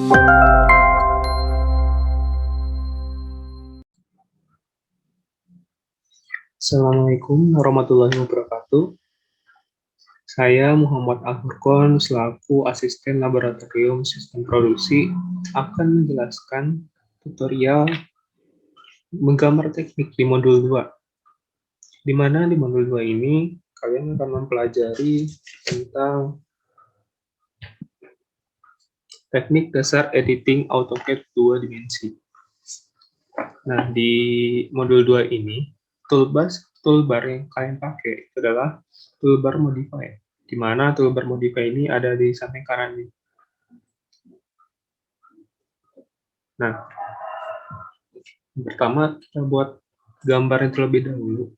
Assalamualaikum warahmatullahi wabarakatuh. Saya Muhammad Al-Furqon selaku asisten laboratorium sistem produksi akan menjelaskan tutorial menggambar teknik di modul 2. Di mana di modul 2 ini kalian akan mempelajari tentang teknik dasar editing AutoCAD 2 dimensi. Nah, di modul 2 ini toolbar yang kalian pakai adalah toolbar modify, di mana toolbar modify ini ada di samping kanan ini. Nah, pertama kita buat gambarnya terlebih dahulu.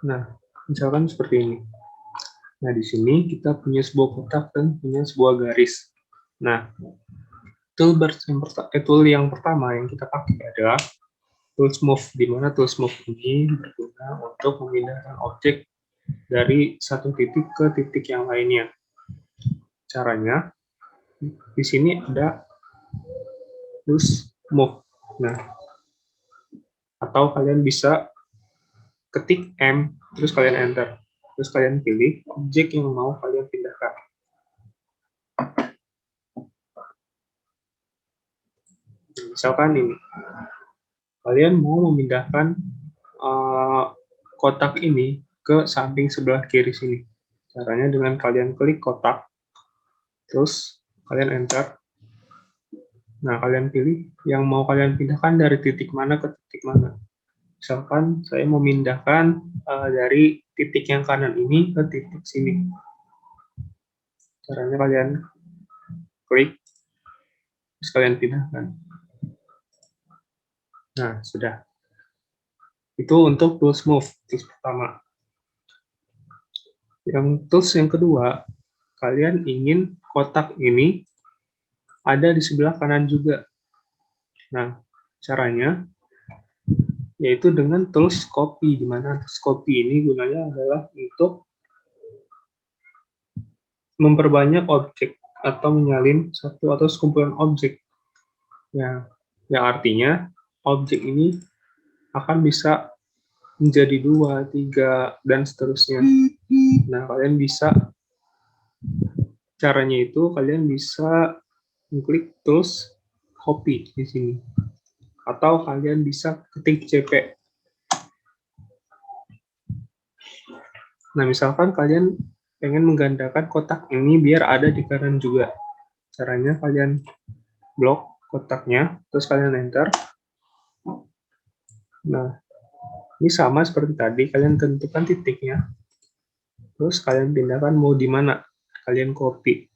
Nah, misalkan seperti ini. Nah, di sini kita punya sebuah kotak dan punya sebuah garis. Nah, tool yang pertama yang kita pakai adalah tools move, di mana tools move ini berguna untuk memindahkan objek dari satu titik ke titik yang lainnya. Caranya, di sini ada tools move. Nah, atau kalian bisa ketik M, terus kalian enter. Terus kalian pilih objek yang mau kalian pindahkan. Misalkan ini, kalian mau memindahkan kotak ini ke samping sebelah kiri sini. Caranya dengan kalian klik kotak, terus kalian enter. Nah, kalian pilih yang mau kalian pindahkan dari titik mana ke titik mana. Misalkan saya mau memindahkan dari titik yang kanan ini ke titik sini. Caranya kalian klik, terus kalian pindahkan. Nah, sudah. Itu untuk tools move, tools pertama. Yang tools yang kedua, kalian ingin kotak ini ada di sebelah kanan juga. Nah, caranya yaitu dengan tools copy, di mana tools copy ini gunanya adalah untuk memperbanyak objek atau menyalin satu atau sekumpulan objek. Ya, yang artinya objek ini akan bisa menjadi 2, 3, dan seterusnya. Nah, caranya itu kalian bisa mengklik tools copy di sini. Atau kalian bisa ketik CP. Nah, misalkan kalian pengen menggandakan kotak ini biar ada di kanan juga. Caranya kalian blok kotaknya, terus kalian enter. Nah, ini sama seperti tadi, kalian tentukan titiknya. Terus kalian pindahkan mau di mana. Kalian copy.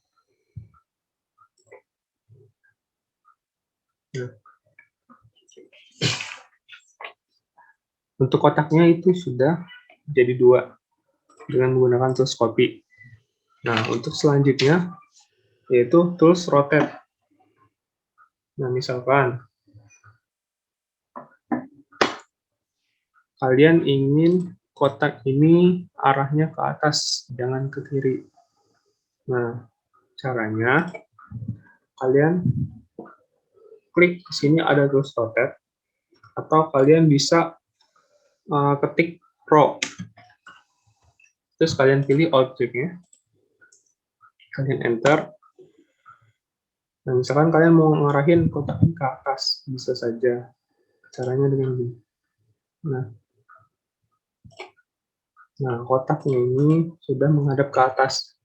Nah, untuk kotaknya itu sudah jadi 2 dengan menggunakan tools copy. Nah, untuk selanjutnya yaitu tools rotate. Nah, misalkan kalian ingin kotak ini arahnya ke atas, jangan ke kiri. Nah, caranya kalian klik di sini ada tools rotate, atau kalian bisa ketik Pro. Terus kalian pilih objeknya, kalian enter. Nah, misalkan kalian mau ngarahin kotak ini ke atas, bisa saja. Caranya dengan ini. Nah, kotaknya ini sudah menghadap ke atas.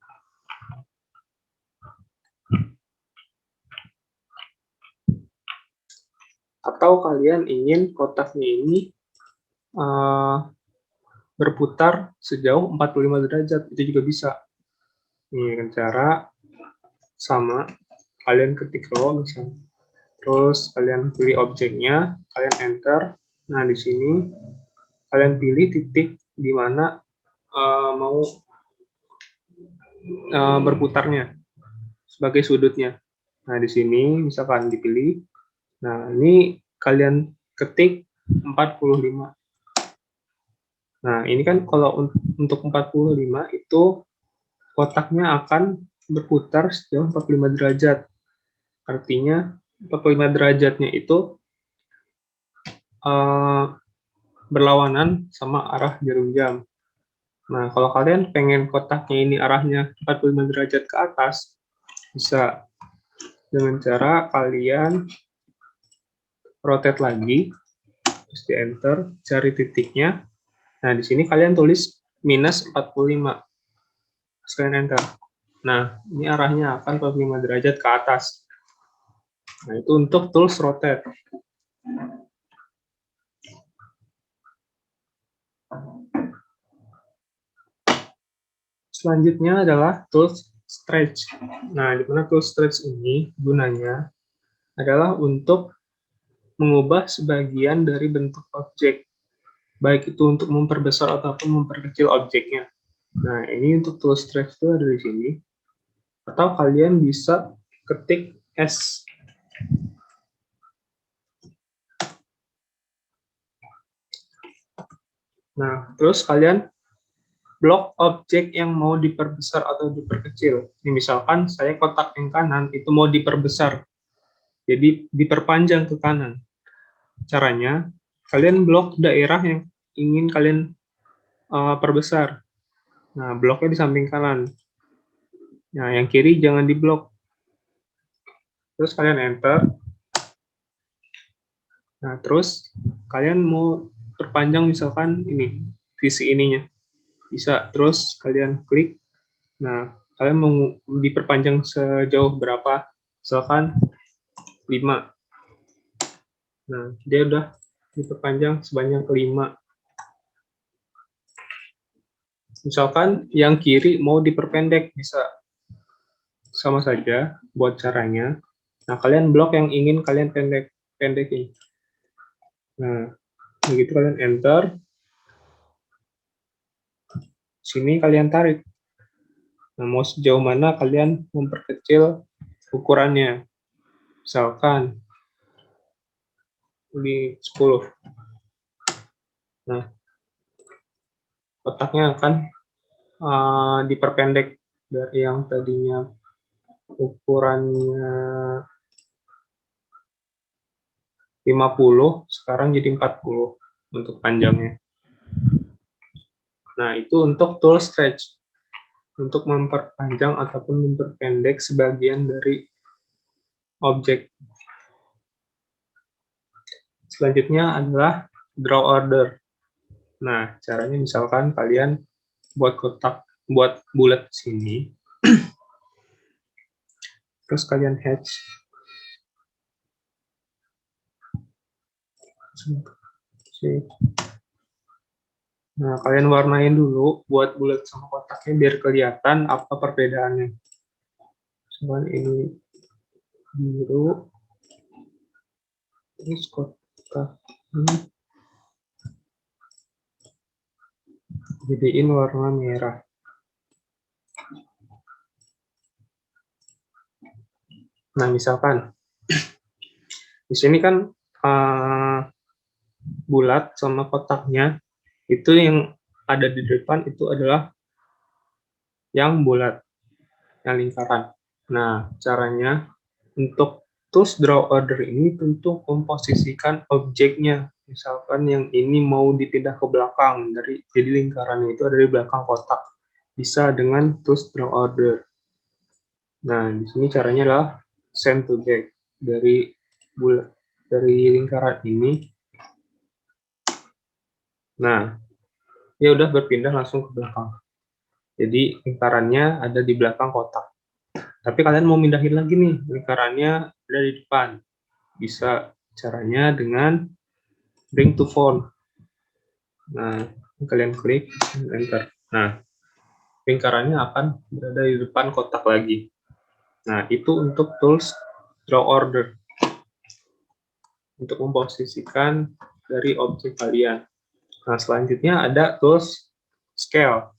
Atau kalian ingin kotaknya ini berputar sejauh 45 derajat, itu juga bisa. Ini dengan cara sama, kalian ketik row misalnya. Terus kalian pilih objeknya, kalian enter. Nah, di sini kalian pilih titik di mana mau berputarnya sebagai sudutnya. Nah, di sini misalkan dipilih. Nah, ini kalian ketik 45. Nah, ini kan kalau untuk 45 itu kotaknya akan berputar sejauh 45 derajat. Artinya 45 derajatnya itu berlawanan sama arah jarum jam. Nah, kalau kalian pengen kotaknya ini arahnya 45 derajat ke atas, bisa dengan cara kalian rotate lagi, terus di enter, cari titiknya. Nah, di sini kalian tulis minus 45. Terus kalian enter. Nah, ini arahnya akan 45 derajat ke atas. Nah, itu untuk tools rotate. Selanjutnya adalah tools stretch. Nah, di mana tools stretch ini gunanya adalah untuk mengubah sebagian dari bentuk objek, baik itu untuk memperbesar ataupun memperkecil objeknya. Nah, ini untuk tools stretch itu ada di sini. Atau kalian bisa ketik S. Nah, terus kalian blok objek yang mau diperbesar atau diperkecil. Ini misalkan saya kotak yang kanan itu mau diperbesar, jadi diperpanjang ke kanan. Caranya, kalian blok daerah yang ingin kalian perbesar. Nah, bloknya di samping kanan. Nah, yang kiri jangan diblok. Terus kalian enter. Nah, terus kalian mau perpanjang misalkan ini, visi ininya. Bisa, terus kalian klik. Nah, kalian mau diperpanjang sejauh berapa? Misalkan 5. Nah, dia udah diperpanjang sebanyak 5. Misalkan yang kiri mau diperpendek, bisa sama saja buat caranya. Nah, kalian blok yang ingin kalian pendekin. Nah, begitu kalian enter. Sini kalian tarik. Nah, mau sejauh mana kalian memperkecil ukurannya. Misalkan di 10. Nah, kotaknya akan diperpendek dari yang tadinya ukurannya 50, sekarang jadi 40 untuk panjangnya. Nah, itu untuk tool stretch. Untuk memperpanjang ataupun memperpendek sebagian dari objek. Selanjutnya adalah draw order. Nah, caranya misalkan kalian buat kotak, buat bulat sini, terus kalian hatch. Nah, kalian warnain dulu buat bulat sama kotaknya biar kelihatan apa perbedaannya. Cuman ini biru, terus kotak ini jadiin warna merah. Nah, misalkan di sini kan bulat sama kotaknya itu yang ada di depan itu adalah yang bulat, yang lingkaran. Nah, caranya untuk tools draw order ini tentu komposisikan objeknya. Misalkan yang ini mau dipindah ke belakang, jadi lingkarannya itu ada di belakang kotak. Bisa dengan tools draw order. Nah, di sini caranya adalah send to back dari lingkaran ini. Nah, dia udah berpindah langsung ke belakang. Jadi lingkarannya ada di belakang kotak. Tapi kalian mau mindahin lagi nih, lingkarannya ada di depan. Bisa caranya dengan bring to front. Nah, kalian klik enter. Nah, lingkarannya akan berada di depan kotak lagi. Nah, itu untuk tools draw order. untuk memposisikan dari objek kalian. Nah, selanjutnya ada tools scale.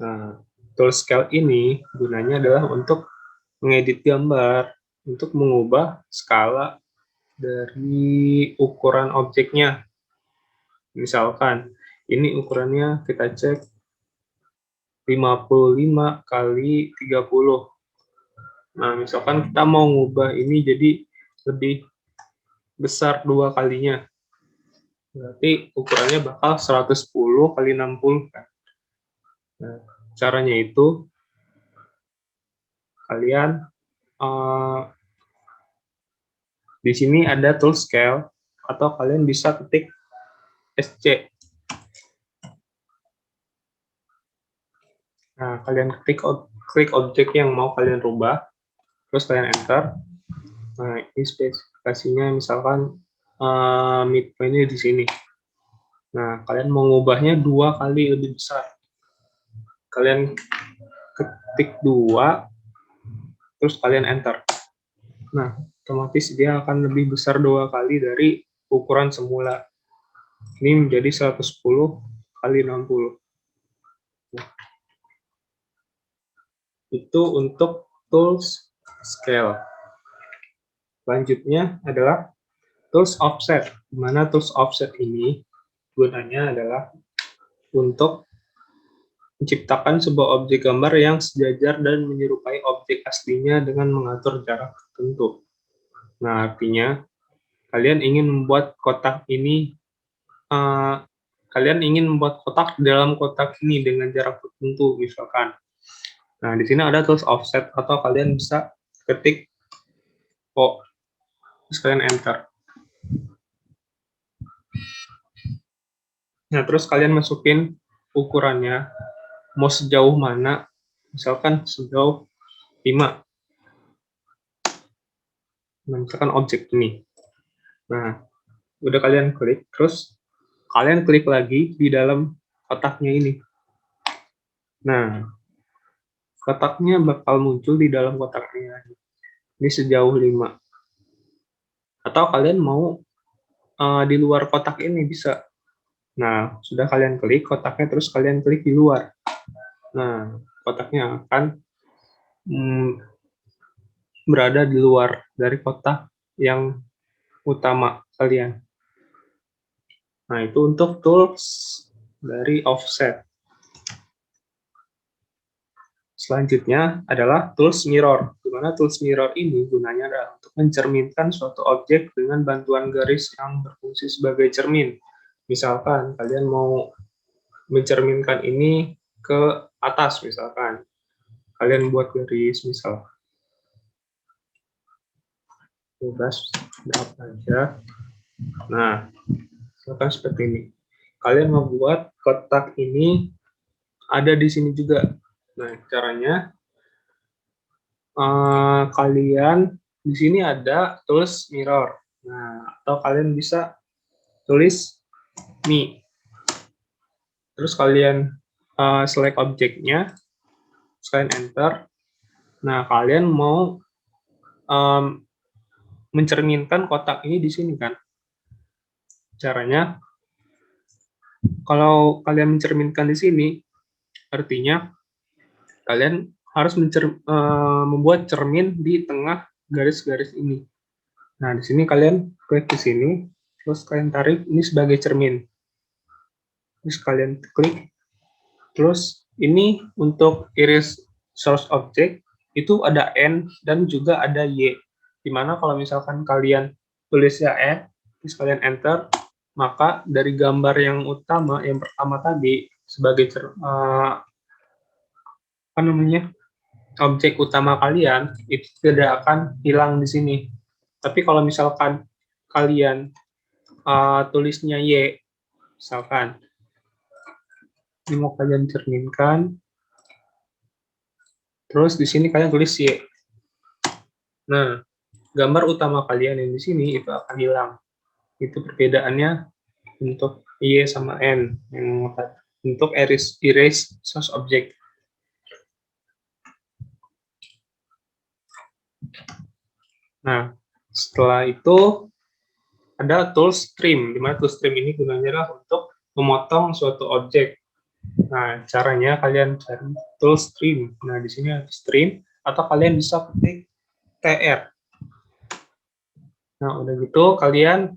Nah, tools scale ini gunanya adalah untuk mengedit gambar, untuk mengubah skala dari ukuran objeknya. Misalkan, ini ukurannya kita cek 55 kali 30. Nah, misalkan kita mau ngubah ini jadi lebih besar 2 kalinya. Berarti ukurannya bakal 110 kali 60 kan. Nah, caranya itu kalian di sini ada tool scale atau kalian bisa ketik SC. Nah, kalian klik objek yang mau kalian rubah, terus kalian enter. Nah, ini spesifikasinya misalkan midpoint-nya di sini. Nah, kalian mau ngubahnya 2 kali lebih besar. Kalian ketik 2, terus kalian enter. Nah, otomatis dia akan lebih besar 2 kali dari ukuran semula. Ini menjadi 110 kali 60. Nah, itu untuk tools scale. Selanjutnya adalah tools offset. Di mana tools offset ini gunanya adalah untuk menciptakan sebuah objek gambar yang sejajar dan menyerupai objek aslinya dengan mengatur jarak tertentu. Nah, artinya kalian ingin membuat kotak ini, kalian ingin membuat kotak dalam kotak ini dengan jarak tertentu, misalkan. Nah, di sini ada tools offset atau kalian bisa ketik O, terus kalian enter. Nah, terus kalian masukin ukurannya, mau sejauh mana, misalkan sejauh 5. Nah, misalkan objek ini. Nah, udah kalian klik, terus kalian klik lagi di dalam kotaknya ini. Nah, kotaknya bakal muncul di dalam kotaknya. Ini sejauh 5. Atau kalian mau di luar kotak ini bisa. Nah, sudah kalian klik kotaknya, terus kalian klik di luar. Nah, kotaknya akan berada di luar dari kotak yang utama kalian. Nah, itu untuk tools dari offset. Selanjutnya adalah tools mirror, di mana tools mirror ini gunanya adalah untuk mencerminkan suatu objek dengan bantuan garis yang berfungsi sebagai cermin. Misalkan kalian mau mencerminkan ini ke atas, misalkan kalian buat garis misal bebas berapa aja. Nah, misalkan seperti ini. Kalian mau buat kotak ini ada di sini juga. Nah, caranya kalian di sini ada tools mirror. Nah, atau kalian bisa tulis mi. Terus kalian select objeknya, terus kalian enter. Nah, kalian mau mencerminkan kotak ini di sini kan. Caranya, kalau kalian mencerminkan di sini, artinya kalian harus membuat cermin di tengah garis-garis ini. Nah, di sini kalian klik di sini, terus kalian tarik ini sebagai cermin. Terus kalian klik, terus ini untuk iris source object, itu ada N dan juga ada Y. Dimana kalau misalkan kalian tulisnya N, terus kalian enter, maka dari gambar yang utama, yang pertama tadi, sebagai objek utama kalian itu tidak akan hilang di sini. Tapi kalau misalkan kalian tulisnya Y, misalkan ini mau kalian cerminkan, terus di sini kalian tulis Y. Nah, gambar utama kalian yang di sini itu akan hilang. Itu perbedaannya untuk Y sama N yang untuk erase source object. Nah, setelah itu ada tools trim, di mana tools trim ini gunanya adalah untuk memotong suatu objek. Nah, caranya kalian cari tools trim. Nah, di sini ada trim, atau kalian bisa ketik tr. Nah, udah gitu kalian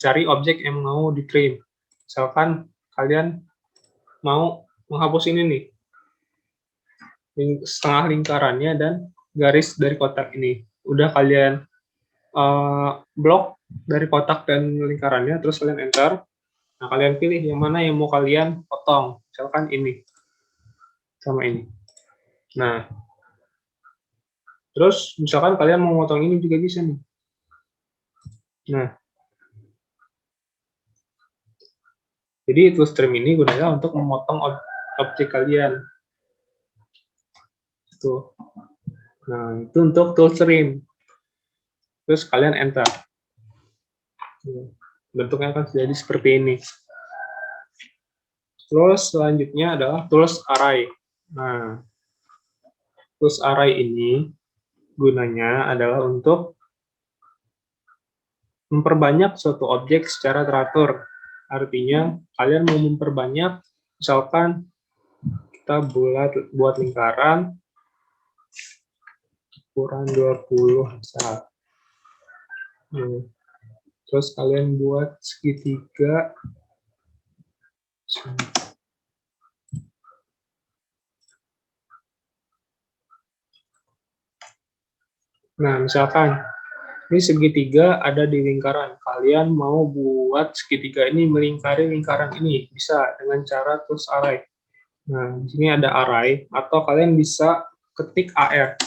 cari objek yang mau di trim. Misalkan kalian mau menghapus ini nih, setengah lingkarannya dan garis dari kotak ini. Udah kalian blok dari kotak dan lingkarannya, terus kalian enter. Nah, kalian pilih yang mana yang mau kalian potong. Misalkan ini sama ini. Nah, terus misalkan kalian mau potong ini juga bisa nih. Nah, jadi tools trim ini gunanya untuk memotong objek kalian. Tuh. Nah, itu untuk tools trim. Terus kalian enter. Bentuknya akan jadi seperti ini. Terus selanjutnya adalah tools array. Nah, tools array ini gunanya adalah untuk memperbanyak suatu objek secara teratur. Artinya, kalian mau memperbanyak, misalkan kita buat lingkaran ukuran 20 misal. Terus kalian buat segitiga. Nah, misalkan ini segitiga ada di lingkaran. Kalian mau buat segitiga ini melingkari lingkaran ini, bisa dengan cara tools array. Nah, di sini ada array, atau kalian bisa ketik AR.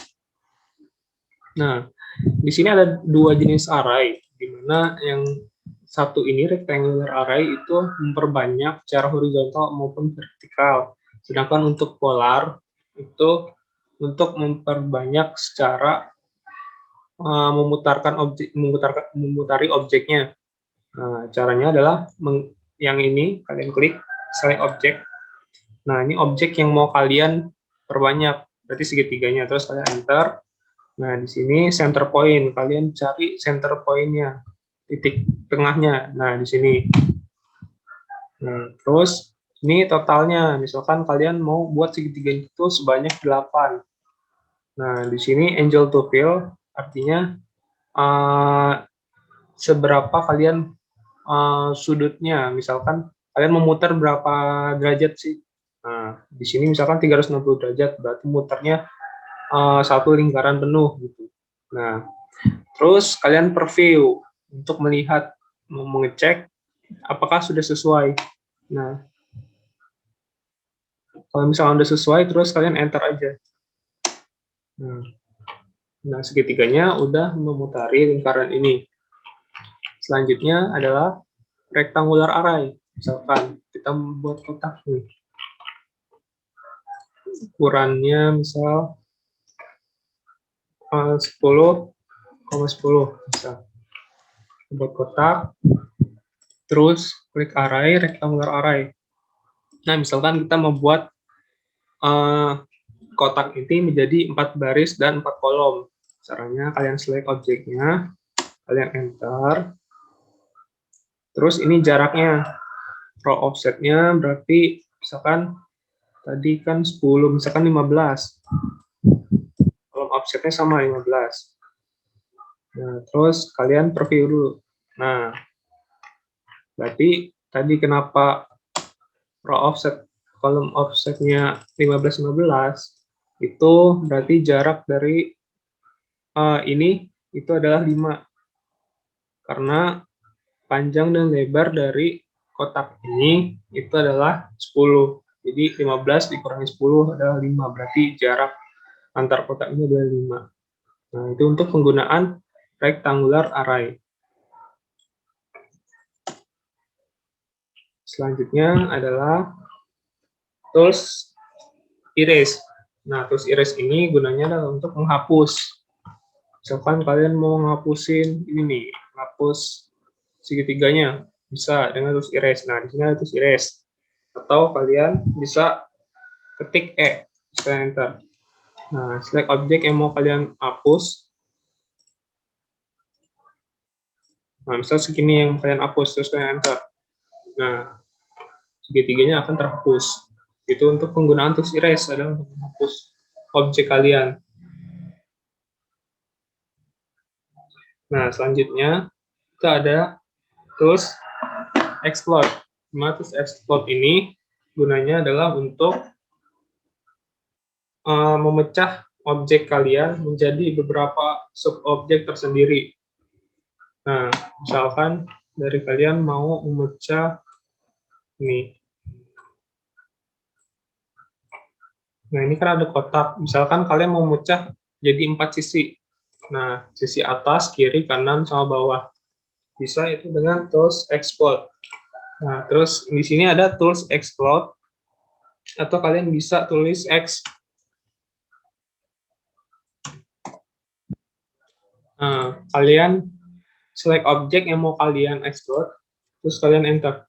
Nah, di sini ada dua jenis array, di mana yang satu ini rectangular array itu memperbanyak secara horizontal maupun vertikal. Sedangkan untuk polar itu untuk memperbanyak secara memutari objeknya. Nah, caranya adalah yang ini kalian klik select object. Nah, ini objek yang mau kalian perbanyak, berarti segitiganya. Terus kalian enter. Nah, di sini center point, kalian cari center point-nya, titik tengahnya. Nah, di sini. Nah, terus ini totalnya, misalkan kalian mau buat segitiga itu sebanyak 8. Nah, di sini angel to fill, artinya seberapa kalian sudutnya, misalkan kalian memutar berapa derajat sih. Nah, di sini misalkan 360 derajat, berarti muternya satu lingkaran penuh gitu. Nah, terus kalian preview untuk melihat, mengecek apakah sudah sesuai. Nah, kalau misalnya sudah sesuai, terus kalian enter aja. Nah, segitiganya udah memutari lingkaran ini. Selanjutnya adalah rectangular array. Misalkan kita membuat kotak nih. Ukurannya misal 10,10 misal. Buat kotak, terus klik array, rectangular array. Nah, misalkan kita membuat kotak ini menjadi 4 baris dan 4 kolom. Caranya kalian select objeknya, kalian enter. Terus ini jaraknya, row offsetnya berarti misalkan tadi kan 10, misalkan 15. Kolom offsetnya sama 15. Nah, terus kalian preview dulu. Nah, berarti tadi kenapa row offset, kolom offsetnya 15-15, itu berarti jarak dari ini itu adalah 5. Karena panjang dan lebar dari kotak ini itu adalah 10. Jadi 15 dikurangi 10 adalah 5. Berarti jarak antar kotak ini adalah 5. Nah, itu untuk penggunaan rectangular array. Selanjutnya adalah tools erase. Nah, tools erase ini gunanya adalah untuk menghapus. Misalkan kalian mau ngapusin ini nih, hapus segitiganya, bisa dengan tools erase. Nah, di sini ada tools erase. Atau kalian bisa ketik E, bisa enter. Nah, select objek yang mau kalian hapus. Nah, misal segini yang kalian hapus, terus kalian enter. Nah, segitiganya akan terhapus. Itu untuk penggunaan tools erase, adalah untuk menghapus objek kalian. Nah, selanjutnya kita ada tools explode. Nah, tools explode ini gunanya adalah untuk memecah objek kalian menjadi beberapa subobjek tersendiri. Nah, misalkan dari kalian mau memecah ini. Nah, ini kan ada kotak. Misalkan kalian mau memecah jadi 4 sisi. Nah, sisi atas, kiri, kanan, sama bawah. Bisa itu dengan tools explode. Nah, terus di sini ada tools explode, atau kalian bisa tulis X. Nah, kalian select objek yang mau kalian explode, terus kalian enter.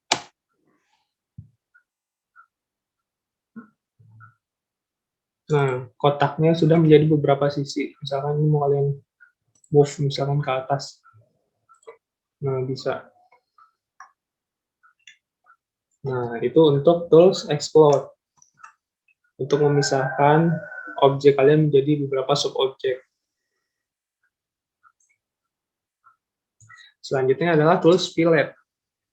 Nah, kotaknya sudah menjadi beberapa sisi. Misalkan ini mau kalian move, misalkan ke atas. Nah, bisa. Nah, itu untuk tools explode. Untuk memisahkan objek kalian menjadi beberapa subobjek. Selanjutnya adalah tools fillet.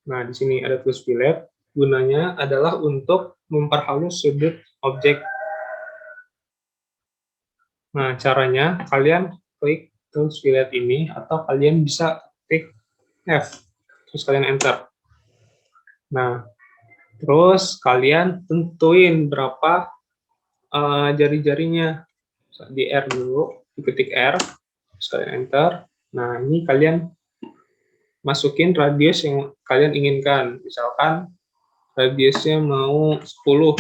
Nah, di sini ada tools fillet. Gunanya adalah untuk memperhalus sudut objek. Nah, caranya kalian klik tools fillet ini, atau kalian bisa klik F, terus kalian enter. Nah, terus kalian tentuin berapa jari-jarinya. Di R dulu, diketik R, terus kalian enter. Nah, ini kalian masukin radius yang kalian inginkan. Misalkan radiusnya mau 10,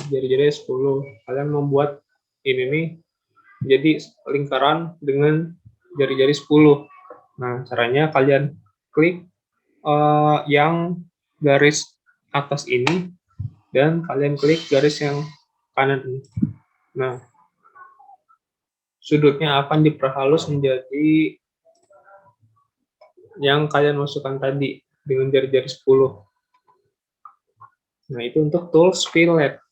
jari-jarinya 10. Kalian membuat ini nih jadi lingkaran dengan jari-jari 10. Nah, caranya kalian klik yang garis atas ini, dan kalian klik garis yang kanan ini. Nah, sudutnya akan diperhalus menjadi yang kalian masukkan tadi dengan jari-jari 10. Nah, itu untuk tools fillet.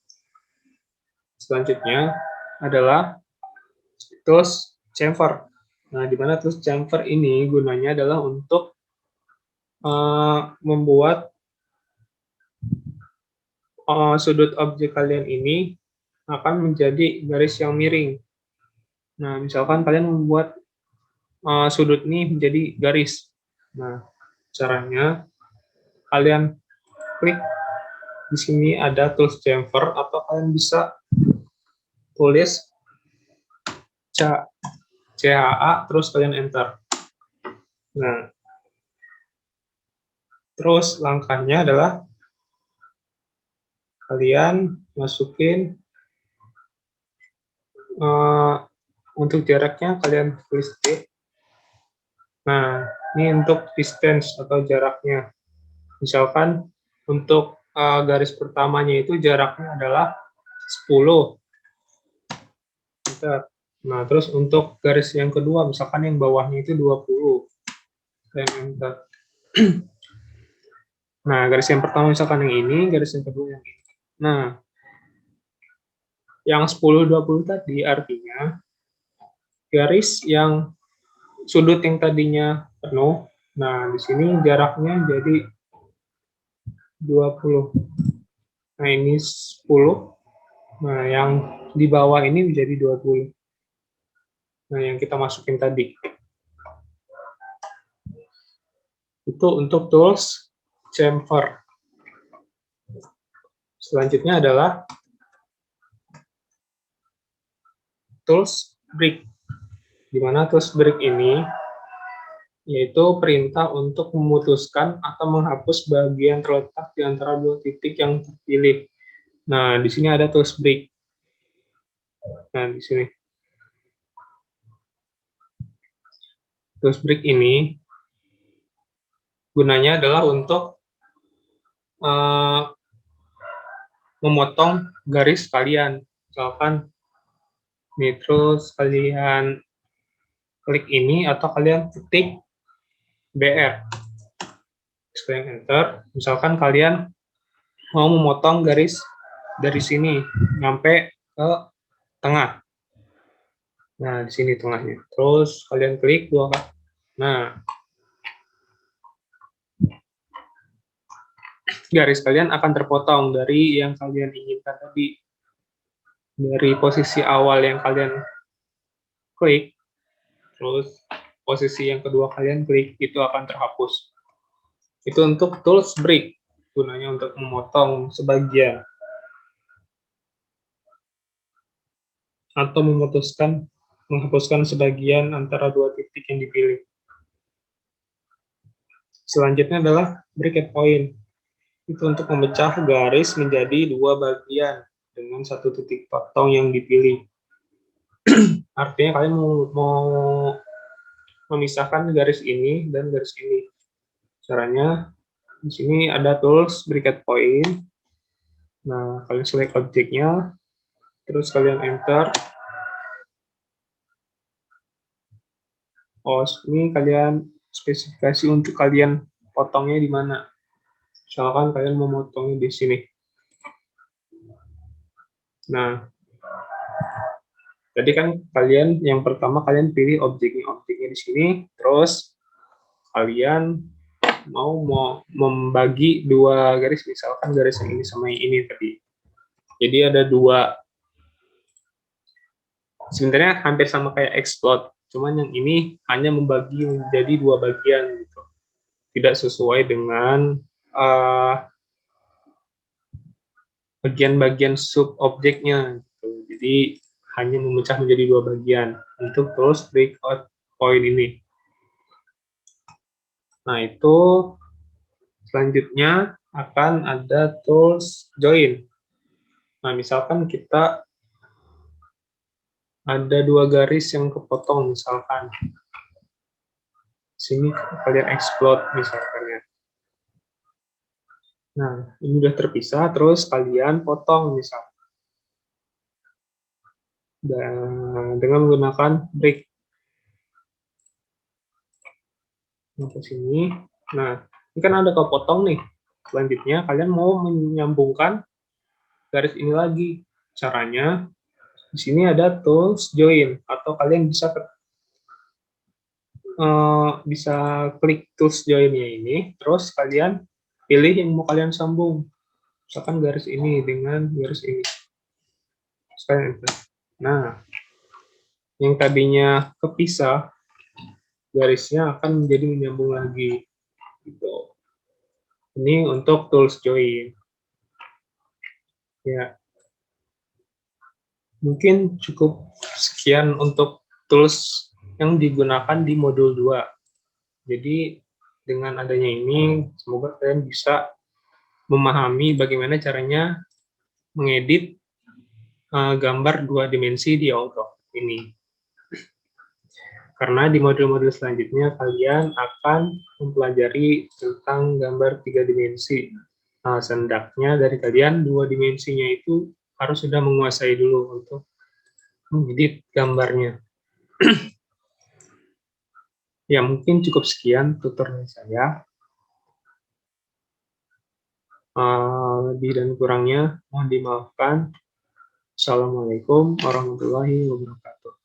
Selanjutnya adalah tools chamfer. Nah, di mana tools chamfer ini gunanya adalah untuk membuat sudut objek kalian ini akan menjadi garis yang miring. Nah, misalkan kalian membuat sudut ini menjadi garis. Nah, caranya kalian klik di sini ada tools chamfer, atau kalian bisa tulis CHA, terus kalian enter. Nah, terus langkahnya adalah kalian masukin untuk jaraknya kalian tulis D. Nah, ini untuk distance atau jaraknya. Misalkan untuk garis pertamanya itu jaraknya adalah 10. Nah, terus untuk garis yang kedua, misalkan yang bawahnya itu 20. Dan enter. Nah, garis yang pertama misalkan yang ini, garis yang kedua yang ini. Nah, yang 10-20 tadi artinya garis yang sudut yang tadinya penuh, nah di sini jaraknya jadi 20. Nah, ini 10. Nah, yang di bawah ini menjadi 20. Nah, yang kita masukin tadi. Itu untuk tools chamfer. Selanjutnya adalah tools break. Di mana tools break ini yaitu perintah untuk memutuskan atau menghapus bagian terletak di antara dua titik yang terpilih. Nah, di sini ada tools break. Nah, di sini. Tools break ini gunanya adalah untuk memotong garis kalian. Misalkan nih, terus kalian klik ini, atau kalian ketik BR. Kalian enter. Misalkan kalian mau memotong garis dari sini nyampe ke tengah. Nah, di sini tengahnya. Terus kalian klik dua kali. Nah, garis kalian akan terpotong dari yang kalian inginkan tadi. Dari posisi awal yang kalian klik, terus posisi yang kedua kalian klik, itu akan terhapus. Itu untuk tools break, gunanya untuk memotong sebagian atau menghapuskan sebagian antara dua titik yang dipilih. Selanjutnya adalah bracket point. Itu untuk memecah garis menjadi dua bagian dengan satu titik potong yang dipilih. Artinya kalian mau memisahkan garis ini dan garis ini. Caranya di sini ada tools bracket point. Nah, kalian select objeknya, terus kalian enter. Oh, ini kalian spesifikasi untuk kalian potongnya di mana. Misalkan kalian mau potongnya di sini. Nah, tadi kan kalian yang pertama kalian pilih objeknya di sini, terus kalian mau membagi dua garis, misalkan garis yang ini sama yang ini tadi. Jadi ada dua. Sebenarnya hampir sama kayak explode, cuman yang ini hanya membagi menjadi dua bagian gitu. Tidak sesuai dengan bagian-bagian sub objeknya gitu. Jadi hanya memecah menjadi dua bagian untuk terus breakout point ini. Nah, itu selanjutnya akan ada tools join. Nah, misalkan kita ada dua garis yang kepotong, misalkan sini kalian explode misalkan ya. Nah, ini udah terpisah, terus kalian potong misalkan. Dan dengan menggunakan break. Nah, ke sini. Nah, ini kan ada kepotong nih. Selanjutnya kalian mau menyambungkan garis ini lagi. Caranya di sini ada tools join atau kalian bisa klik tools join-nya ini, terus kalian pilih yang mau kalian sambung. Misalkan garis ini dengan garis ini. Nah, yang tadinya kepisah, garisnya akan menjadi menyambung lagi. Gitu. Ini untuk tools join. Ya, mungkin cukup sekian untuk tools yang digunakan di modul 2. Jadi dengan adanya ini, semoga kalian bisa memahami bagaimana caranya mengedit gambar dua dimensi di Autodesk ini. Karena di modul-modul selanjutnya kalian akan mempelajari tentang gambar 3 dimensi. Sendaknya dari kalian 2 dimensinya itu harus sudah menguasai dulu untuk mengedit gambarnya. Ya, mungkin cukup sekian tutorial saya. Lebih dan kurangnya mohon dimaafkan. Assalamualaikum warahmatullahi wabarakatuh.